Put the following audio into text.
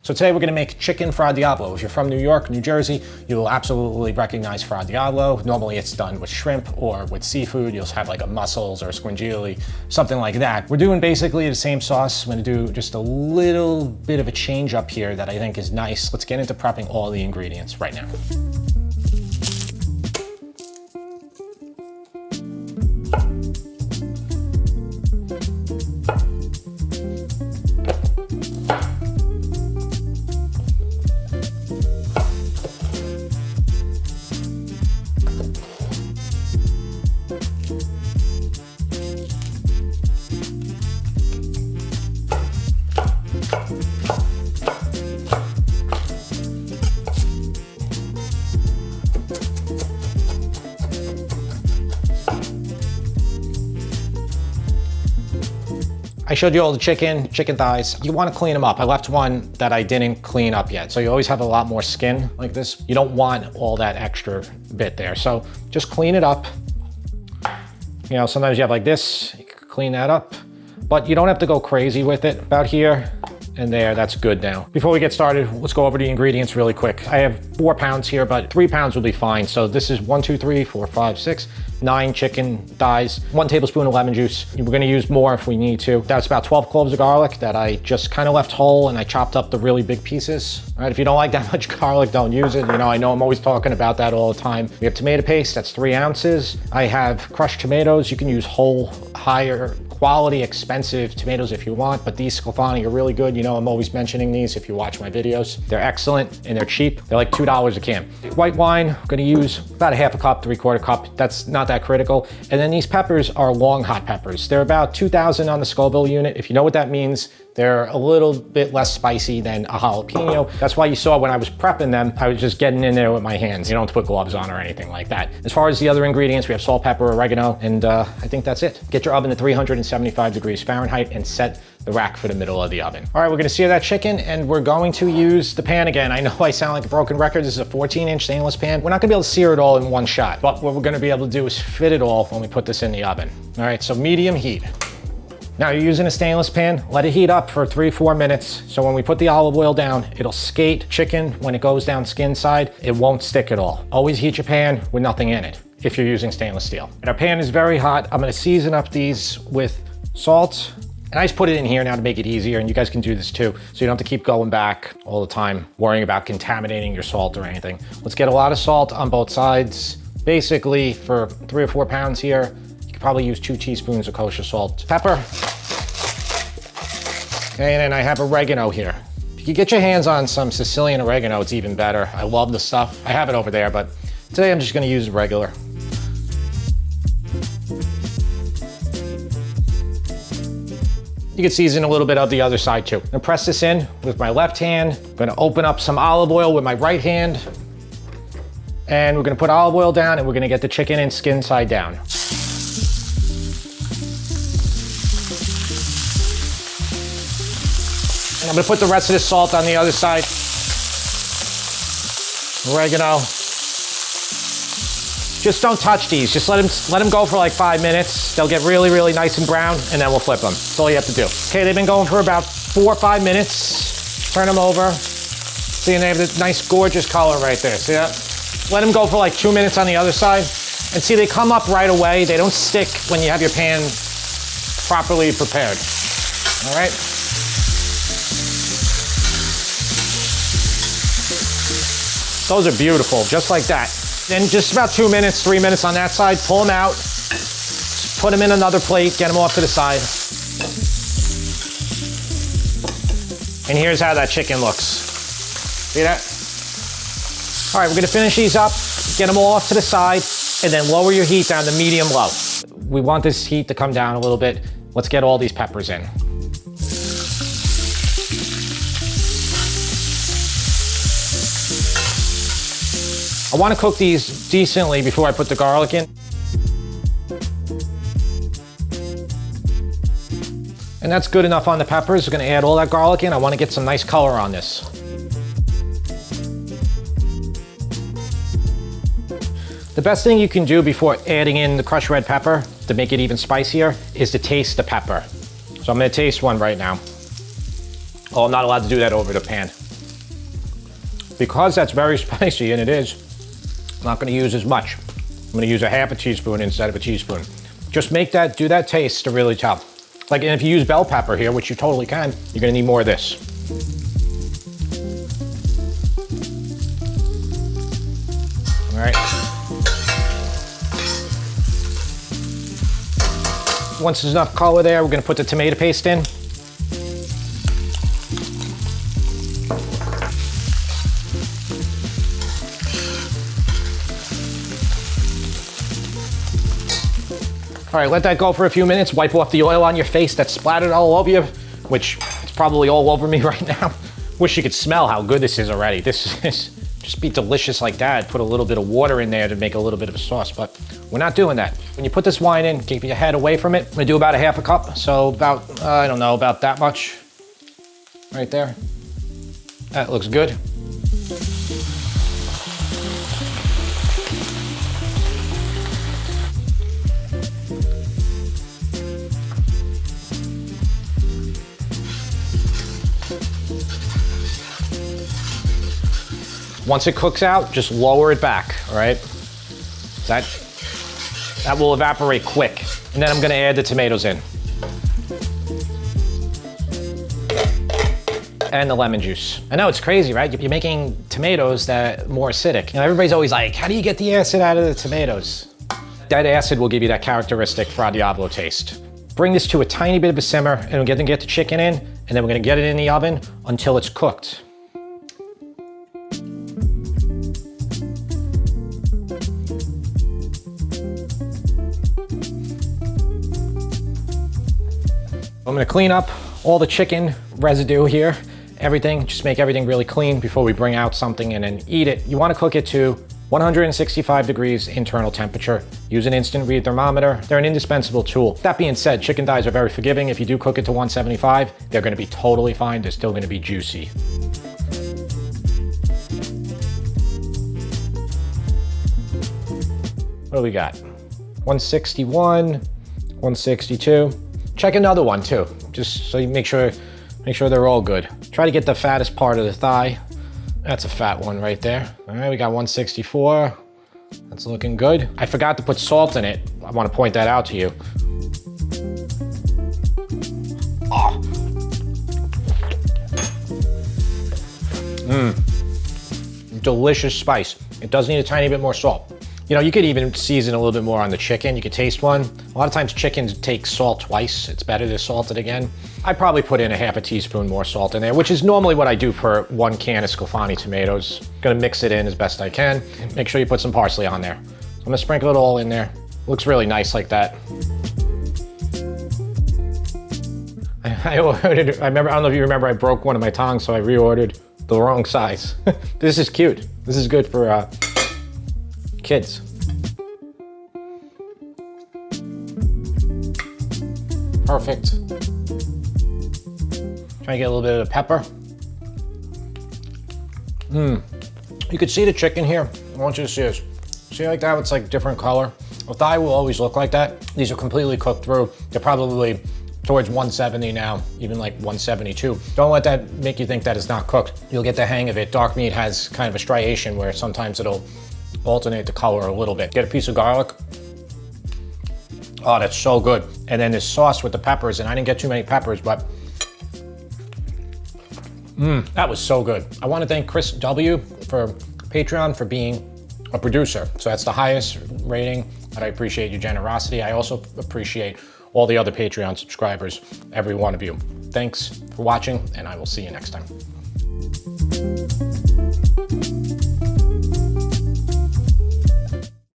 So today we're gonna make chicken Fra Diavolo. If you're from New York, New Jersey, you will absolutely recognize Fra Diavolo. Normally it's done with shrimp or with seafood. You'll have like a mussels or a squingili, something like that. We're doing basically the same sauce. I'm gonna do just a little bit of a change up here that I think is nice. Let's get into prepping all the ingredients right now. I showed you all the chicken thighs. You want to clean them up. I left one that I didn't clean up yet. So you always have a lot more skin like this. You don't want all that extra bit there. So just clean it up. You know, sometimes you have like this, you can clean that up, but you don't have to go crazy with it. About here and there, that's good now. Before we get started, let's go over the ingredients really quick. I have 4 pounds here, but 3 pounds will be fine. So this is 1, 2, 3, 4, 5, 6, 9 chicken thighs, 1 tablespoon of lemon juice. We're gonna use more if we need to. That's about 12 cloves of garlic that I just kind of left whole and I chopped up the really big pieces. All right, if you don't like that much garlic, don't use it. You know, I know I'm always talking about that all the time. We have tomato paste, that's 3 ounces. I have crushed tomatoes. You can use whole, higher quality, expensive tomatoes if you want, but these Sclafani are really good. You know, I'm always mentioning these if you watch my videos. They're excellent and they're cheap. They're like $2 a can. White wine, I'm gonna use about a half a cup, 3/4 cup. That's not that critical. And then these peppers are long hot peppers. They're about 2,000 on the Scoville unit. If you know what that means, they're a little bit less spicy than a jalapeno. That's why you saw when I was prepping them, I was just getting in there with my hands. You don't have to put gloves on or anything like that. As far as the other ingredients, we have salt, pepper, oregano, and I think that's it. Get your oven to 375 degrees Fahrenheit and set the rack for the middle of the oven. All right, we're gonna sear that chicken and we're going to use the pan again. I know I sound like a broken record. This is a 14-inch stainless pan. We're not gonna be able to sear it all in one shot, but what we're gonna be able to do is fit it all when we put this in the oven. All right, so medium heat. Now you're using a stainless pan, let it heat up for 3-4 minutes. So when we put the olive oil down, it'll skate chicken when it goes down skin side. It won't stick at all. Always heat your pan with nothing in it if you're using stainless steel. And our pan is very hot. I'm gonna season up these with salt. And I just put it in here now to make it easier, and you guys can do this too. So you don't have to keep going back all the time, worrying about contaminating your salt or anything. Let's get a lot of salt on both sides. Basically for 3 or 4 pounds here, you could probably use 2 teaspoons of kosher salt. Pepper. Okay, and then I have oregano here. If you get your hands on some Sicilian oregano, it's even better. I love the stuff. I have it over there, but today I'm just gonna use regular. You can season a little bit of the other side too. I'm gonna press this in with my left hand. I'm gonna open up some olive oil with my right hand. And we're gonna put olive oil down and we're gonna get the chicken and skin side down. And I'm gonna put the rest of the salt on the other side. Oregano. Just don't touch these. Just let them go for like 5 minutes. They'll get really, really nice and brown, and then we'll flip them. That's all you have to do. Okay, they've been going for about 4 or 5 minutes. Turn them over. See, and they have this nice, gorgeous color right there. See that? Let them go for like 2 minutes on the other side. And see, they come up right away. They don't stick when you have your pan properly prepared. All right? Those are beautiful, just like that. Then just about 2 minutes, 3 minutes on that side, pull them out, put them in another plate, get them off to the side. And here's how that chicken looks. See that? All right, we're gonna finish these up, get them all off to the side, and then lower your heat down to medium low. We want this heat to come down a little bit. Let's get all these peppers in. I want to cook these decently before I put the garlic in. And that's good enough on the peppers. We're going to add all that garlic in. I want to get some nice color on this. The best thing you can do before adding in the crushed red pepper to make it even spicier is to taste the pepper. So I'm going to taste one right now. Oh, I'm not allowed to do that over the pan. Because that's very spicy, and it is, I'm not gonna use as much. I'm gonna use a half a teaspoon instead of a teaspoon. Just make that, do that taste to really tell. Like, and if you use bell pepper here, which you totally can, you're gonna need more of this. All right. Once there's enough color there, we're gonna put the tomato paste in. All right, let that go for a few minutes. Wipe off the oil on your face that's splattered all over you, which is probably all over me right now. Wish you could smell how good this is already. This is just be delicious like that. Put a little bit of water in there to make a little bit of a sauce, but we're not doing that. When you put this wine in, keep your head away from it. I'm gonna do about a half a cup, so about, I don't know, about that much right there. That looks good. Once it cooks out, just lower it back, all right? That will evaporate quick. And then I'm gonna add the tomatoes in. And the lemon juice. I know it's crazy, right? You're making tomatoes that are more acidic. You know, everybody's always like, how do you get the acid out of the tomatoes? That acid will give you that characteristic Fra Diavolo taste. Bring this to a tiny bit of a simmer, and we're gonna get the chicken in, and then we're gonna get it in the oven until it's cooked. I'm gonna clean up all the chicken residue here, everything, just make everything really clean before we bring out something and then eat it. You wanna cook it to 165 degrees internal temperature. Use an instant read thermometer. They're an indispensable tool. That being said, chicken thighs are very forgiving. If you do cook it to 175, they're gonna be totally fine. They're still gonna be juicy. What do we got? 161, 162. Check another one too, just so you make sure they're all good. Try to get the fattest part of the thigh. That's a fat one right there. All right, we got 164. That's looking good. I forgot to put salt in it. I want to point that out to you. Oh. Delicious spice. It does need a tiny bit more salt. You know, you could even season a little bit more on the chicken. You could taste one. A lot of times chickens take salt twice. It's better to salt it again. I probably put in a half a teaspoon more salt in there, which is normally what I do for 1 can of Sclafani tomatoes. Gonna mix it in as best I can. Make sure you put some parsley on there. So I'm gonna sprinkle it all in there. Looks really nice like that. I ordered, I don't know if you remember, I broke one of my tongs, so I reordered the wrong size. This is cute. This is good for kids. Perfect. Try to get a little bit of pepper. You could see the chicken here. I want you to see this. See like that? It's like different color. A thigh will always look like that. These are completely cooked through. They're probably towards 170 now, even like 172. Don't let that make you think that it's not cooked. You'll get the hang of it. Dark meat has kind of a striation where sometimes it'll alternate the color a little bit. Get a piece of garlic. Oh, that's so good. And then this sauce with the peppers, and I didn't get too many peppers, but that was so good. I want to thank Chris W. for Patreon for being a producer. So that's the highest rating, but I appreciate your generosity. I also appreciate all the other Patreon subscribers, every one of you. Thanks for watching, and I will see you next time.